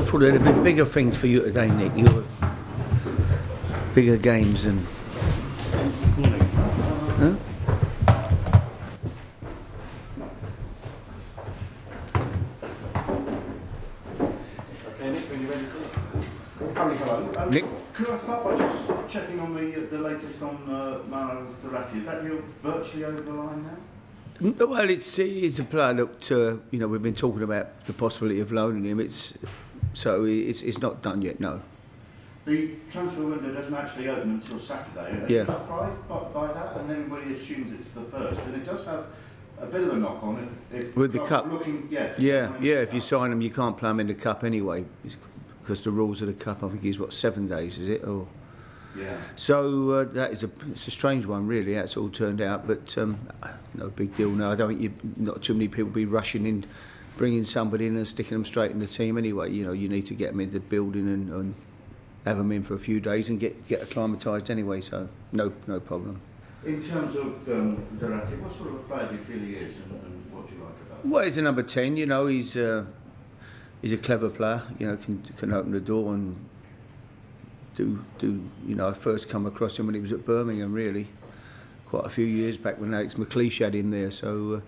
I thought there'd have been bigger things for you today, Nick. You were bigger games and. Huh? Okay, Nick, when you're ready, please. Harry, hello. Nick? Could I start by just checking on the latest on Mauro Zarate? Is that deal virtually over the line now? Well, it's a player that we've been talking about the possibility of loaning him. It's not done yet. No. The transfer window doesn't actually open until Saturday. Are you surprised by that? And everybody assumes it's the first, and it does have a bit of a knock on if with the cup. If you cup. sign them, you can't play them in the cup anyway, because the rules of the cup, I think, is 7 days, is it? Or yeah. So it's a strange one, really. That's all turned out, but no big deal. No, I don't think not too many people be rushing in, bringing somebody in and sticking them straight in the team anyway. You need to get them into the building and have them in for a few days and get acclimatised anyway. So no problem. In terms of Zarate, what sort of a player do you feel he is, and what do you like about him? Well, he's a number 10. He's a clever player. Can open the door and do. I first come across him when he was at Birmingham, really, quite a few years back when Alex McLeish had him there. So,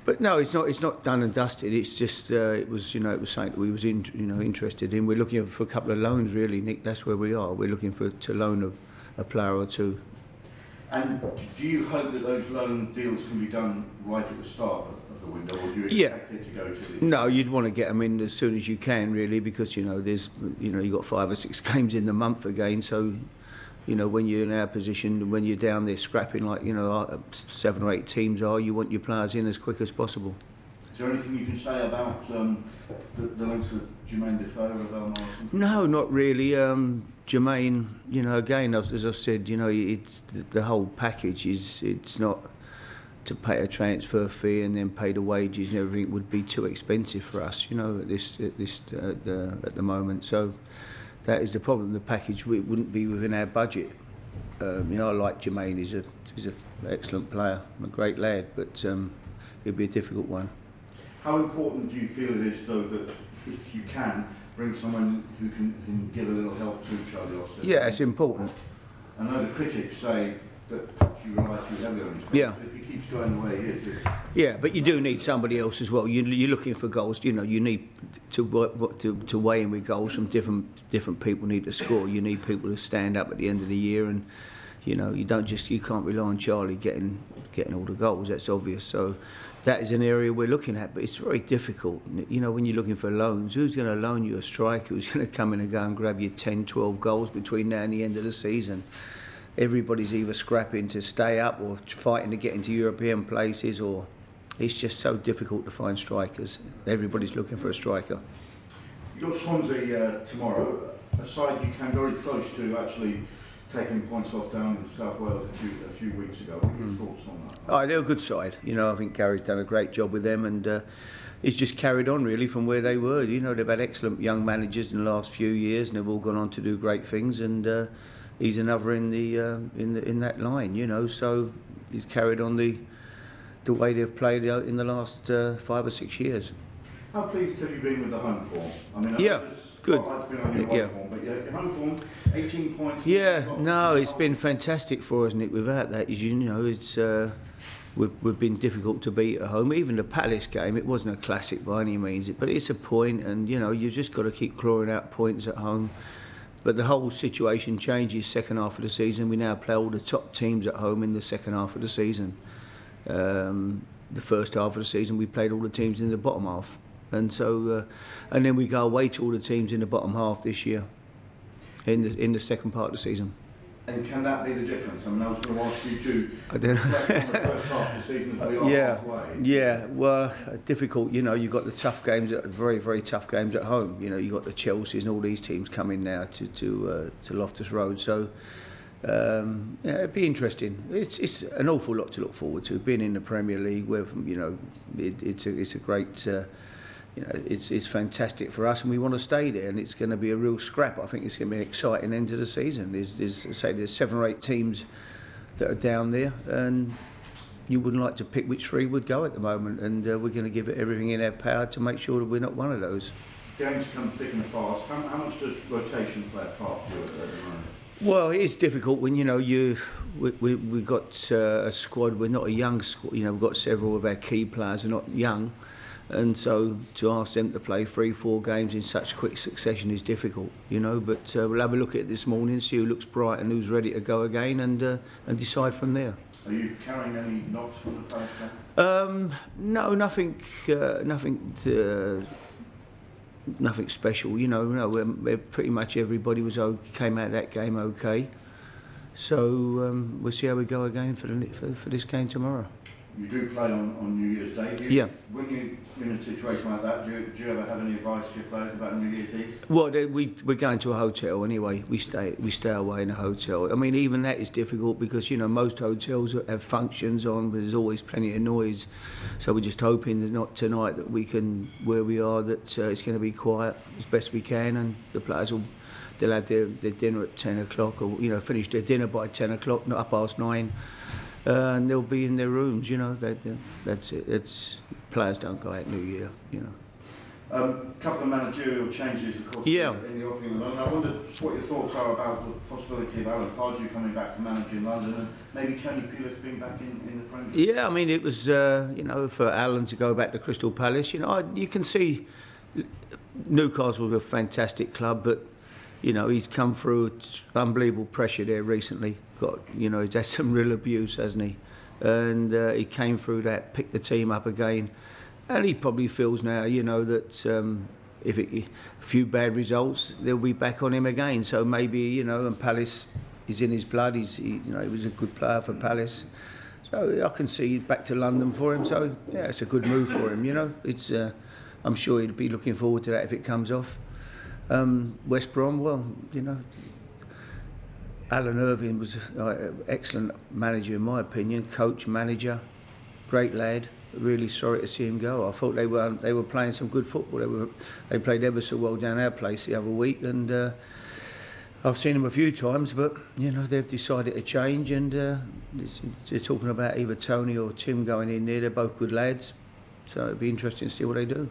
but no, it's not done and dusted. It's just it was something that we was interested in. We're looking for a couple of loans, really, Nick. That's where we are. We're looking to loan a player or two. And do you hope that those loan deals can be done right at the start of the window, or do you expect it to go to the... No, you'd want to get them in as soon as you can, really, because there's you've got 5 or 6 games in the month again. So, when you're in our position, when you're down there scrapping like 7 or 8 teams are, you want your players in as quick as possible. Is there anything you can say about the links with Jermaine Defoe or Abel Morrison? No, not really. Jermaine, again, as I've said, it's the whole package it's not to pay a transfer fee and then pay the wages and everything would be too expensive for us, at the moment. So that is the problem. The package wouldn't be within our budget. I like Jermaine. He's an excellent player, a great lad, but it'd be a difficult one. How important do you feel it is, though, that if you can, bring someone who can give a little help to Charlie Austin? Yeah, it's important. I know the critics say that perhaps you rely too heavily on his goals, but if he keeps going the way he is... Yeah, but you do need somebody else as well. You're looking for goals. You need to weigh in with goals from different people need to score. You need people to stand up at the end of the year, and you can't rely on Charlie getting all the goals. That's obvious. So that is an area we're looking at, but it's very difficult. When you're looking for loans, who's going to loan you a striker who's going to come in and go and grab you 10, 12 goals between now and the end of the season? Everybody's either scrapping to stay up or fighting to get into European places, or it's just so difficult to find strikers. Everybody's looking for a striker. You've got Swansea tomorrow, a side you came very close to actually taking points off down in South Wales a few weeks ago. What are your thoughts on that? Oh, they're a good side. I think Gary's done a great job with them, and it's just carried on really from where they were. They've had excellent young managers in the last few years, and they've all gone on to do great things. And he's another in that line. So he's carried on the way they've played out in the last 5 or 6 years. How pleased have you been with the home form? I mean, good. It's been on your away form, but your home form, 18 points. It's been fantastic for us, Nick. Without that, as you know, it's we've been difficult to beat at home. Even the Palace game, it wasn't a classic by any means, but it's a point, and you've just got to keep clawing out points at home. But the whole situation changes second half of the season. We now play all the top teams at home in the second half of the season. The first half of the season, we played all the teams in the bottom half. And so, and then we go away to all the teams in the bottom half this year, in the second part of the season. And can that be the difference? I mean, I was going to ask you to reflect on the first half of the season as we are halfway. Yeah, well, difficult. You've got the tough games, very, very tough games at home. You've got the Chelseas and all these teams coming now to Loftus Road. So, it'd be interesting. It's an awful lot to look forward to. Being in the Premier League, where it's a great. It's fantastic for us, and we want to stay there, and it's going to be a real scrap. I think it's going to be an exciting end to the season. There's 7 or 8 teams that are down there, and you wouldn't like to pick which 3 would go at the moment, and we're going to give it everything in our power to make sure that we're not one of those. games come thick and fast. How much does rotation play a part to it at the moment? Well, it is difficult when we've got a squad. We're not a young squad. We've got several of our key players are not young, and so to ask them to play 3-4 games in such quick succession is difficult. But we'll have a look at it this morning, see who looks bright and who's ready to go again, and decide from there. Are you carrying any knocks from the players? No, nothing special. No, pretty much everybody came out of that game okay. So we'll see how we go again for this game tomorrow. You do play on New Year's Day. Yeah. When you're in a situation like that, do you ever have any advice to your players about New Year's Eve? Well, we're going to a hotel anyway. We stay away in a hotel. I mean, even that is difficult because most hotels have functions on. There's always plenty of noise. So we're just hoping that not tonight that we can, where we are, that it's going to be quiet as best we can, and the players they'll have their dinner at 10 o'clock, or finish their dinner by 10 o'clock, not 9:30. And they'll be in their rooms, that's it. Players don't go out New Year, Couple of managerial changes, of course, in the offing at the moment. I wonder what your thoughts are about the possibility of Alan Pardew coming back to manage in London, and maybe Tony Pulis being back in the Premier League. Yeah, I mean, it was, for Alan to go back to Crystal Palace, you can see Newcastle was a fantastic club, but, he's come through unbelievable pressure there recently. He's had some real abuse, hasn't he? And he came through that, picked the team up again, and he probably feels now, that if a few bad results, they'll be back on him again. So maybe, and Palace is in his blood. He was a good player for Palace. So I can see back to London for him. So yeah, it's a good move for him. It's I'm sure he'd be looking forward to that if it comes off. West Brom, well, Alan Irvine was an excellent manager in my opinion, coach, manager, great lad. Really sorry to see him go. I thought they were playing some good football. They played ever so well down our place the other week, and I've seen them a few times, but they've decided to change, and they're talking about either Tony or Tim going in there. They're both good lads, so it'd be interesting to see what they do.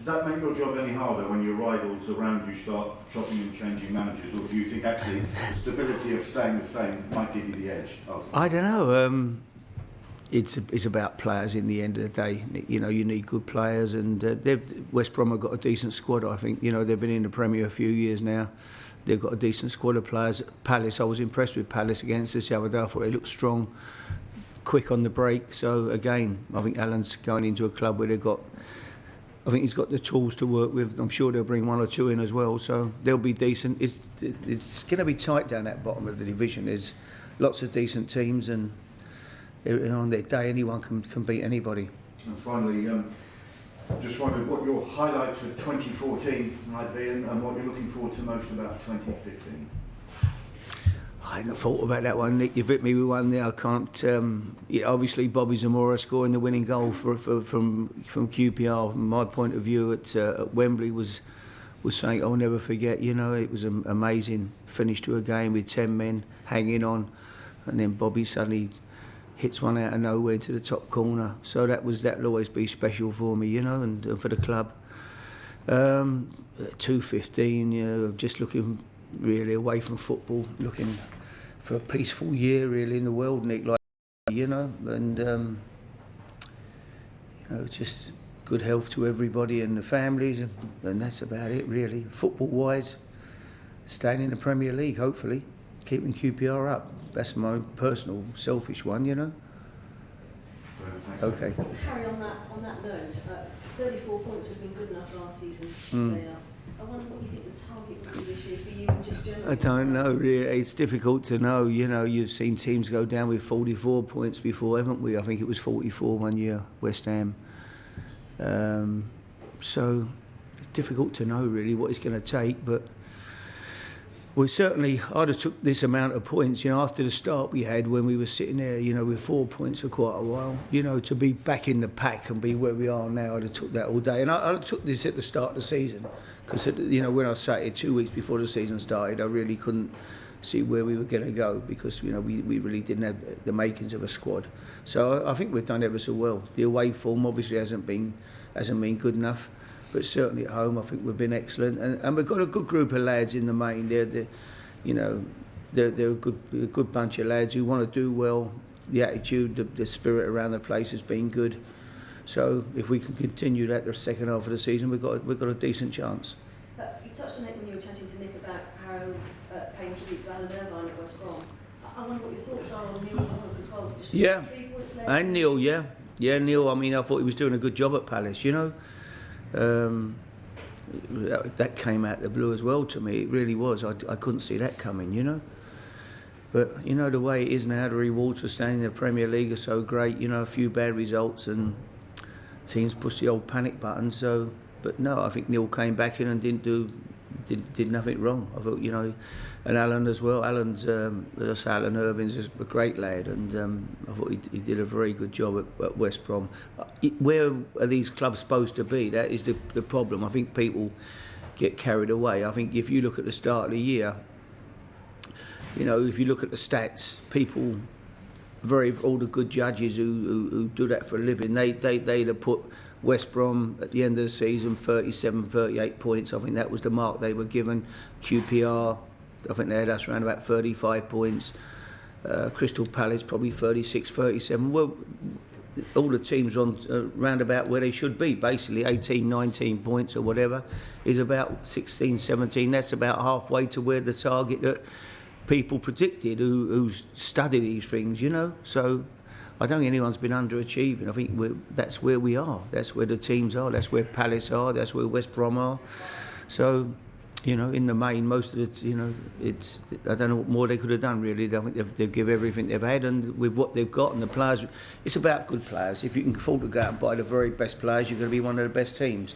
Does that make your job any harder when your rivals around you start chopping and changing managers, or do you think actually the stability of staying the same might give you the edge? I don't know. It's about players in the end of the day. You need good players, and West Brom have got a decent squad. I think they've been in the Premier a few years now. They've got a decent squad of players. Palace, I was impressed with Palace against us the other day. I thought they looked strong, quick on the break. So again, I think Alan's going into a club where I think he's got the tools to work with. I'm sure they'll bring one or two in as well, so they'll be decent. It's going to be tight down that bottom of the division. There's lots of decent teams, and on their day, anyone can beat anybody. And finally, just wondered what your highlights of 2014 might be, and what you're looking forward to most about 2015. I hadn't thought about that one, Nick. You've hit me with one there. I can't. Obviously, Bobby Zamora scoring the winning goal from QPR. From my point of view at Wembley was something I'll never forget. It was an amazing finish to a game with 10 men hanging on, and then Bobby suddenly hits one out of nowhere into the top corner. So that'll always be special for me, and for the club. 2015, just looking really away from football, looking for a peaceful year really in the world, Nick, and just good health to everybody and the families, and that's about it really. Football wise, staying in the Premier League, hopefully, keeping QPR up. That's my personal selfish one, Okay. Harry, on that note, 34 points would have been good enough last season to stay up. I wonder what you think the target would be this year for you, just generally. I don't know, really. It's difficult to know. You've seen teams go down with 44 points before, haven't we? I think it was 44 one year, West Ham. So it's difficult to know, really, what it's going to take. But I'd have took this amount of points, after the start we had when we were sitting there, with 4 points for quite a while. To be back in the pack and be where we are now, I'd have took that all day. And I'd have took this at the start of the season. Because, when I sat here 2 weeks before the season started, I really couldn't see where we were going to go because, we really didn't have the makings of a squad. So I think we've done ever so well. The away form obviously hasn't been good enough. but certainly at home I think we've been excellent, and we've got a good group of lads in the main. They're a good bunch of lads who want to do well. The attitude, the spirit around the place has been good. So if we can continue that the second half of the season, we've got a decent chance. You touched on it when you were chatting to Nick about Harrow paying tribute to Alan Irvine at West Brom. I wonder what your thoughts are on Neil Hoilett as well. Just 3 points left. And Neil, Neil. I mean, I thought he was doing a good job at Palace. That came out the blue as well to me. It really was. I couldn't see that coming. But the way it is now, the rewards for staying in the Premier League are so great. A few bad results and teams push the old panic button. So, but no, I think Neil came back in and did nothing wrong. I thought, and Alan as well. Alan's, as I say, Alan Irving's a great lad, and I thought he did a very good job at West Brom. Where are these clubs supposed to be? That is the problem. I think people get carried away. I think if you look at the start of the year, if you look at the stats, people, all the good judges who do that for a living, they'd have put West Brom at the end of the season 37, 38 points. I think that was the mark they were given. QPR, I think they had us around about 35 points. Crystal Palace probably 36, 37. Well, all the teams are on round about where they should be, basically 18, 19 points or whatever, is about 16, 17. That's about halfway to where the target that people predicted who study these things, So I don't think anyone's been underachieving. I think that's where we are. That's where the teams are. That's where Palace are. That's where West Brom are. So, in the main, most of it, it's. I don't know what more they could have done, really. I think they've given everything they've had, and with what they've got and the players, it's about good players. If you can afford to go out and buy the very best players, you're going to be one of the best teams.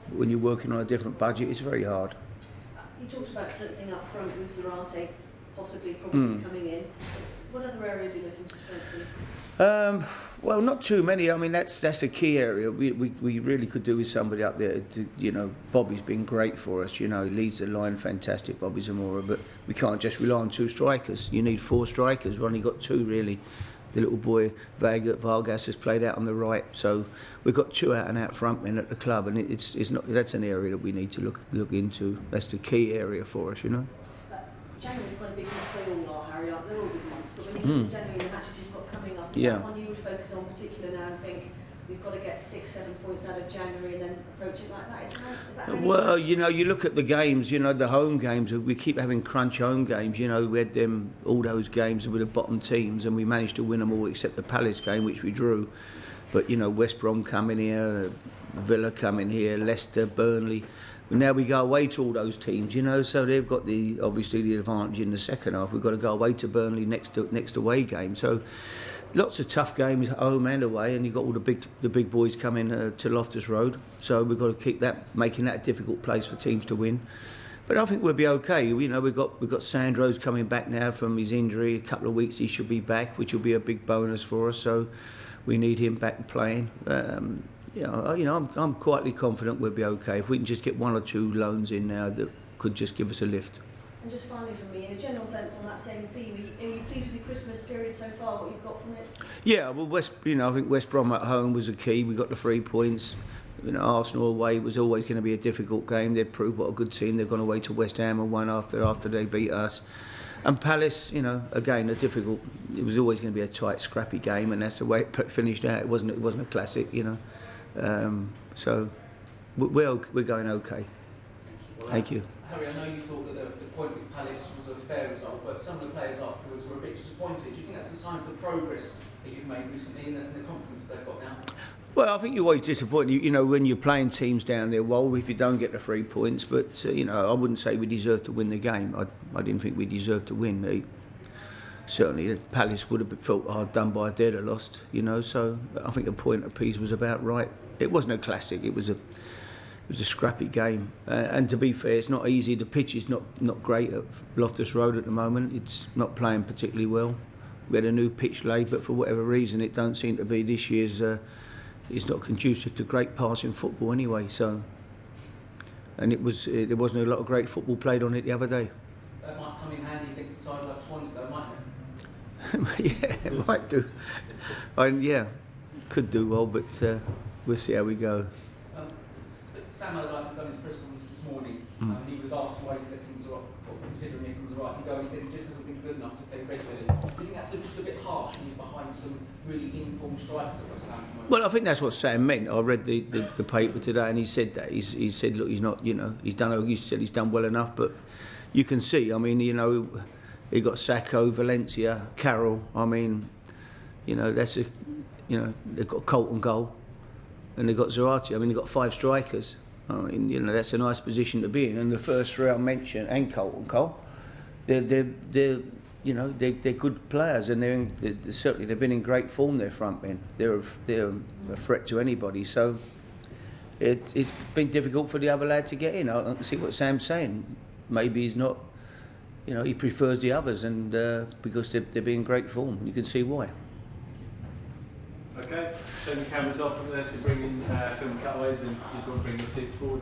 But when you're working on a different budget, it's very hard. You talked about strengthening up front with Zarate possibly probably coming in. What other areas are you looking to strengthen? Well, not too many. I mean, that's a key area. We really could do with somebody up there. Bobby's been great for us. He leads the line fantastic, Bobby Zamora. But we can't just rely on 2 strikers. You need 4 strikers. We've only got 2 really. The little boy Vargas has played out on the right, so we've got 2 out and out front men at the club, and it's not. That's an area that we need to look into. That's the key area for us. January's quite a big month. They all are, Harry. They're all big months. But when you look at January, the matches you've got coming up, is that one you would focus on particular now and think we've got to get 6, 7 points out of January and then approach it like that? Is that well, you look at the games. The home games. We keep having crunch home games. We had all those games with the bottom teams, and we managed to win them all except the Palace game, which we drew. But West Brom coming here, Villa coming here, Leicester, Burnley. Now we go away to all those teams, so they've got obviously the advantage in the second half. We've got to go away to Burnley next away game. So lots of tough games at home and away, and you've got all the big boys coming to Loftus Road. So we've got to keep making that a difficult place for teams to win. But I think we'll be okay. We've got Sandro's coming back now from his injury. A couple of weeks he should be back, which will be a big bonus for us. So we need him back playing. I'm quietly confident we'll be okay if we can just get 1 or 2 loans in now that could just give us a lift. And just finally from me, in a general sense on that same theme, are you pleased with the Christmas period so far, what you've got from it? Yeah, well, I think West Brom at home was a key. We got the 3 points. Arsenal away was always going to be a difficult game. They've proved what a good team. They've gone away to West Ham and won after they beat us. And Palace, again, it was always going to be a tight, scrappy game, and that's the way it finished out. It wasn't a classic, So we're going okay. Thank you. Harry, I know you thought that the point with Palace was a fair result, but some of the players afterwards were a bit disappointed. Do you think that's a sign of the progress that you've made recently and the confidence they've got now? Well, I think you're always disappointed, when you're playing teams down there, if you don't get the 3 points. But, I wouldn't say we deserved to win the game. I didn't think we deserved to win. Certainly, Palace would have felt hard done by if they'd have lost, So I think a point apiece was about right. It wasn't a classic. It was a scrappy game. And to be fair, it's not easy. The pitch is not great at Loftus Road at the moment. It's not playing particularly well. We had a new pitch laid, but for whatever reason, it don't seem to be this year's... it's not conducive to great passing football anyway. So, and there wasn't a lot of great football played on it the other day. That might come in handy against a side like Swansea, though, mightn't it? Yeah, it might do. Could do well, but we'll see how we go. Sam Allardyce has done his press conference this morning, and he was asked why he's letting Zarate, or considering letting Zarate go, and he said he just hasn't been good enough to play regularly. Do you think that's just a bit harsh, and he's behind some really informed strikers at West Ham at the moment? Well, I think that's what Sam meant. I read the paper today, and he said that. He said, look, he's not, you know, he's done well enough, but you can see, I mean, you know, he got Sacco, Valencia, Carroll. I mean, you know, they've got Colton goal, and they've got Zarate. I mean, they've got 5 strikers. I mean, you know, that's a nice position to be in. And the first 3 I mentioned, and Colton Cole, they're good players, and they're certainly they've been in great form. Their front men, they're a threat to anybody. So it's been difficult for the other lad to get in. I can see what Sam's saying. Maybe he's not, you know, he prefers the others, and because they're being great form, you can see why. Okay, turn the cameras off from there, so bring in film cutaways, and just want to bring your seats forward.